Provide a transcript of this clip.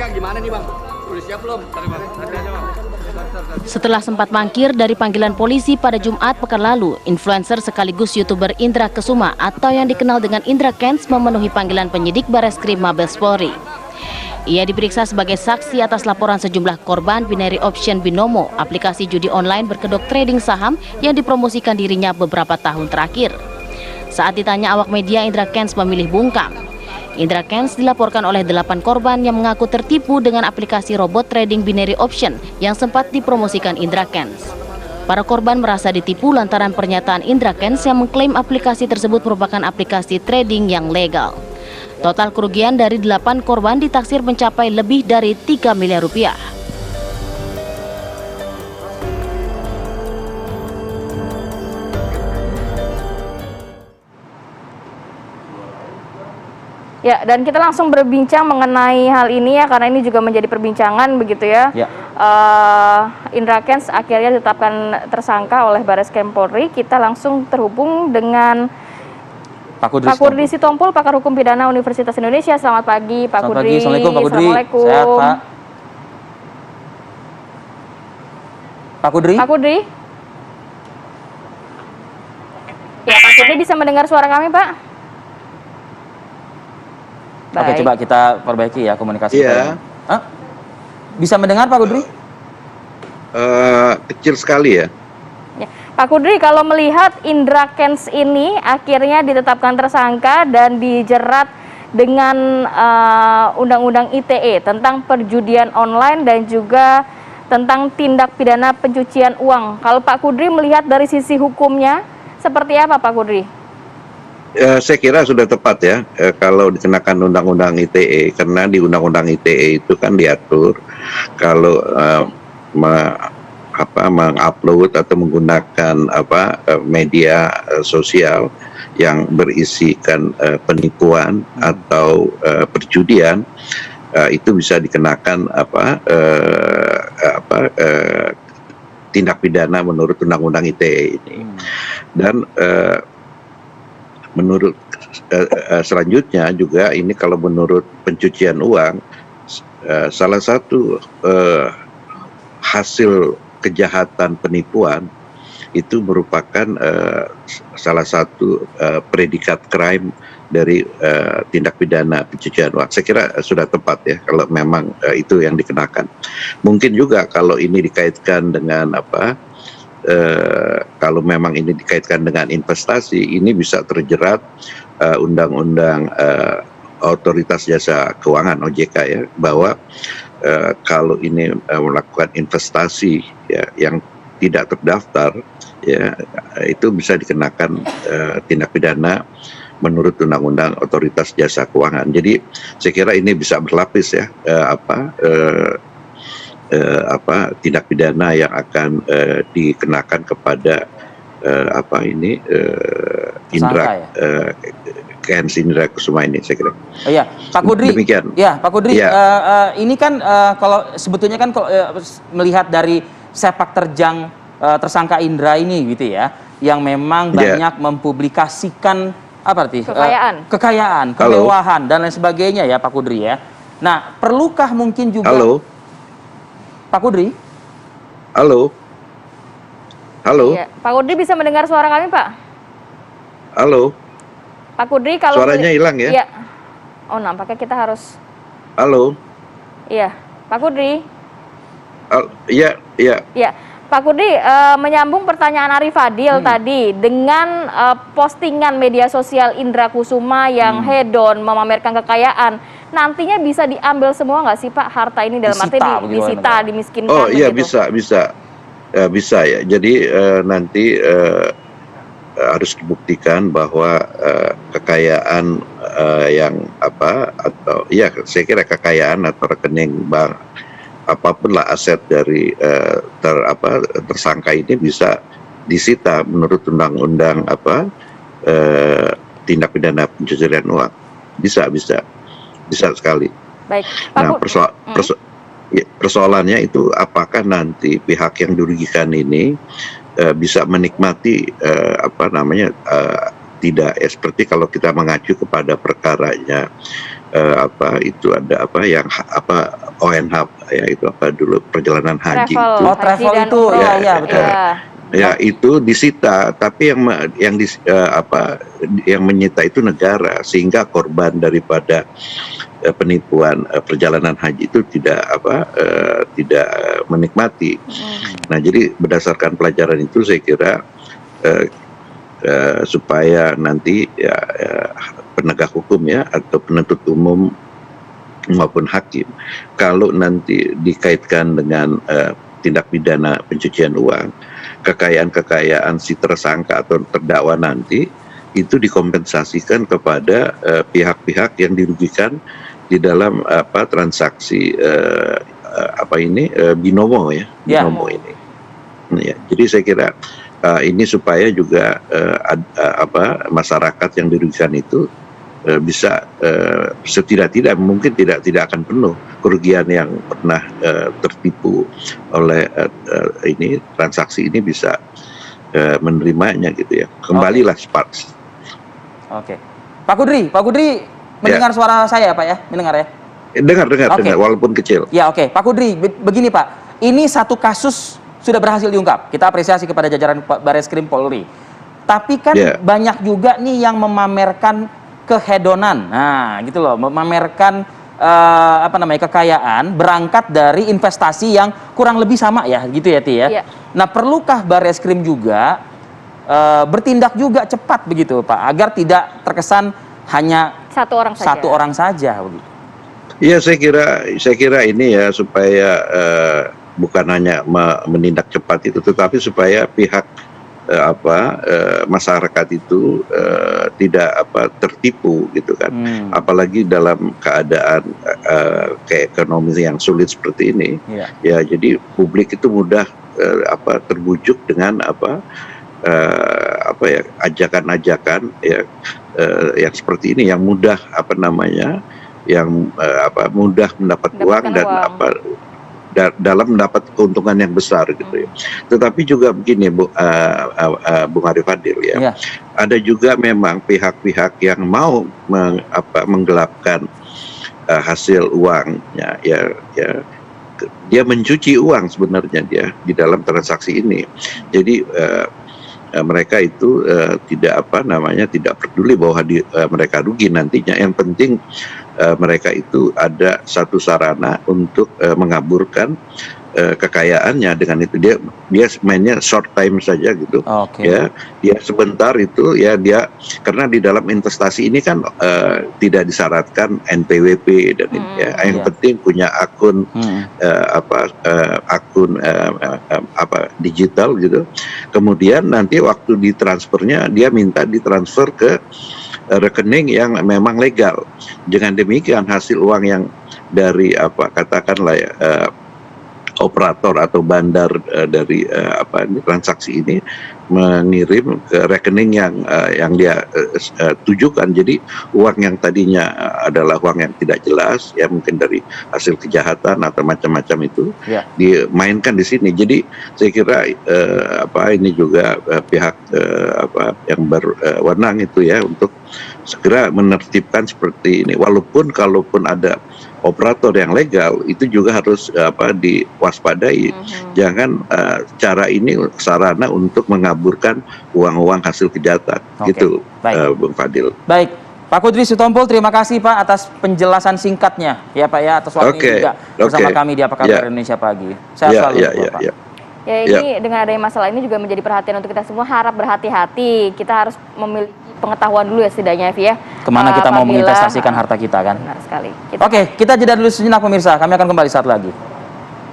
Bang, gimana nih Bang? Udah siap belum? Setelah sempat mangkir dari panggilan polisi pada Jumat pekan lalu, influencer sekaligus YouTuber Indra Kesuma atau yang dikenal dengan Indra Kents memenuhi panggilan penyidik Bareskrim Mabes Polri. Ia diperiksa sebagai saksi atas laporan sejumlah korban binary option Binomo, aplikasi judi online berkedok trading saham yang dipromosikan dirinya beberapa tahun terakhir. Saat ditanya awak media, Indra Kents memilih bungkam. Indra Kents dilaporkan oleh 8 korban yang mengaku tertipu dengan aplikasi robot trading binary option yang sempat dipromosikan Indra Kents. Para korban merasa ditipu lantaran pernyataan Indra Kents yang mengklaim aplikasi tersebut merupakan aplikasi trading yang legal. Total kerugian dari 8 korban ditaksir mencapai lebih dari 3 miliar rupiah. Ya, dan kita langsung berbincang mengenai hal ini ya, karena ini juga menjadi perbincangan begitu ya. Indra Kents akhirnya ditetapkan tersangka oleh Bareskrim Polri. Kita langsung terhubung dengan Pak Kudri Sitompul, pakar hukum pidana Universitas Indonesia. Selamat pagi, Pak Kudri. Assalamualaikum, Pak Kudri. Assalamualaikum. Sehat, Pak. Pak Kudri? Pak Kudri? Ya, Pak Kudri bisa mendengar suara kami, Pak? Oke, coba kita perbaiki ya komunikasi. Iya. Bisa mendengar Pak Kudri? Kecil sekali ya. Ya. Pak Kudri, kalau melihat Indra Kents ini akhirnya ditetapkan tersangka dan dijerat dengan Undang-Undang ITE tentang perjudian online dan juga tentang tindak pidana pencucian uang. Kalau Pak Kudri melihat dari sisi hukumnya, seperti apa Pak Kudri? Saya kira sudah tepat ya kalau dikenakan Undang-Undang ITE, karena di Undang-Undang ITE itu kan diatur kalau mengupload atau menggunakan media sosial yang berisikan penipuan atau perjudian, itu bisa dikenakan tindak pidana menurut Undang-Undang ITE ini. Dan menurut selanjutnya juga ini kalau menurut pencucian uang, salah satu hasil kejahatan penipuan itu merupakan salah satu predikat crime dari tindak pidana pencucian uang. Saya kira sudah tepat ya kalau memang itu yang dikenakan. Mungkin juga kalau ini dikaitkan dengan kalau memang ini dikaitkan dengan investasi, ini bisa terjerat Undang-Undang Otoritas Jasa Keuangan (OJK) ya, bahwa kalau ini melakukan investasi ya yang tidak terdaftar ya, itu bisa dikenakan tindak pidana menurut Undang-Undang Otoritas Jasa Keuangan. Jadi saya kira ini bisa berlapis ya, tindak pidana yang akan dikenakan kepada Indra Kents Indra Kesuma ini, saya kira. Oh iya, Pak Kudri. Demikian. Ya, Pak Kudri. Ya. Ini kan kalau sebetulnya kan kalau melihat dari sepak terjang tersangka Indra ini gitu ya, yang memang banyak mempublikasikan kekayaan, kemewahan dan lain sebagainya ya, Pak Kudri ya. Nah, perlukah mungkin juga Pak Kudri? Halo. Ya, Pak Kudri bisa mendengar suara kami, Pak? Halo. Pak Kudri, kalau suaranya hilang ya? Iya. Oh, nampaknya kita harus. Halo. Iya, Pak Kudri. Iya. Ya, Pak Kudri, menyambung pertanyaan Arif Fadil tadi dengan postingan media sosial Indra Kesuma yang hedon memamerkan kekayaan, nantinya bisa diambil semua nggak sih Pak harta ini, dalam arti disita, dimiskinkan? Oh iya, bisa ya. Jadi nanti harus dibuktikan bahwa kekayaan saya kira kekayaan atau rekening bank, apapun lah aset dari tersangka ini bisa disita menurut undang-undang tindak pidana pencucian uang. Bisa sekali. Baik. Nah, persoalannya itu apakah nanti pihak yang dirugikan ini bisa menikmati tidak seperti kalau kita mengacu kepada perkaranya apa itu ada apa yang ONH ya, itu apa dulu perjalanan haji Travel, itu. Oh, travel haji dan itu. umroh. Ya, ya, betul. Iya. Ya itu disita, tapi yang menyita itu negara, sehingga korban daripada penipuan perjalanan haji itu tidak menikmati. Nah, jadi berdasarkan pelajaran itu saya kira supaya nanti ya, penegak hukum ya atau penuntut umum maupun hakim kalau nanti dikaitkan dengan tindak pidana pencucian uang, kekayaan si tersangka atau terdakwa nanti itu dikompensasikan kepada pihak-pihak yang dirugikan di dalam transaksi binomo ya, binomo ini. Ya, jadi saya kira ini supaya juga masyarakat yang dirugikan itu bisa setidak-tidak mungkin tidak akan penuh kerugian yang pernah tertipu oleh ini transaksi ini bisa menerimanya gitu ya. Kembalilah Sparks. Oke. Pak Kudri mendengar suara saya Pak ya? Mendengar ya? Dengar walaupun kecil. Ya, oke. Pak Kudri, begini Pak. Ini satu kasus sudah berhasil diungkap. Kita apresiasi kepada jajaran Bareskrim Polri. Tapi kan banyak juga nih yang memamerkan kehedonan. Nah, gitu loh, memamerkan kekayaan berangkat dari investasi yang kurang lebih sama ya, gitu ya, Ti ya. Iya. Nah, perlukah Bareskrim juga bertindak juga cepat begitu, Pak, agar tidak terkesan hanya satu orang saja begitu. Iya, saya kira ini ya supaya bukan hanya menindak cepat itu, tetapi supaya pihak masyarakat itu tidak tertipu gitu kan. Apalagi dalam keadaan keekonomi yang sulit seperti ini. Ya, jadi publik itu mudah terbujuk dengan ajakan-ajakan ya yang seperti ini, yang mudah mudah mendapat uang dan dalam mendapat keuntungan yang besar gitu ya. Tetapi juga begini Bung Arif Fadil ya. Ada juga memang pihak-pihak yang mau menggelapkan hasil uangnya ya. Dia mencuci uang sebenarnya dia di dalam transaksi ini. Jadi mereka itu tidak peduli bahwa mereka rugi nantinya. Yang penting mereka itu ada satu sarana untuk mengaburkan kekayaannya. Dengan itu dia mainnya short time saja gitu. Ya, dia sebentar itu ya, dia karena di dalam investasi ini kan tidak disyaratkan NPWP dan yang penting punya akun digital gitu. Kemudian nanti waktu ditransfernya dia minta ditransfer ke rekening yang memang legal. Dengan demikian hasil uang yang dari katakanlah ya, operator atau bandar dari transaksi ini mengirim ke rekening yang dia tujukan. Jadi uang yang tadinya adalah uang yang tidak jelas ya, mungkin dari hasil kejahatan atau macam-macam itu dimainkan di sini. Jadi saya kira ini juga pihak yang berwenang itu ya untuk segera menertibkan seperti ini. Kalaupun ada operator yang legal, itu juga harus diwaspadai. Jangan cara ini sarana untuk mengaburkan uang-uang hasil kejahatan. Gitu, Bung Fadil. Baik, Pak Kudri Sitompul, terima kasih Pak atas penjelasan singkatnya ya Pak ya, atas waktunya juga bersama kami di Apa Kabar Indonesia Pagi. Saya selalu Pak. Ya, ini dengan adanya masalah ini juga menjadi perhatian untuk kita semua. Harap berhati-hati. Kita harus memiliki pengetahuan dulu ya setidaknya, Evi ya. Kemana kita mau menginvestasikan harta kita kan? Benar sekali. Oke, kita jeda dulu sejenak pemirsa. Kami akan kembali saat lagi.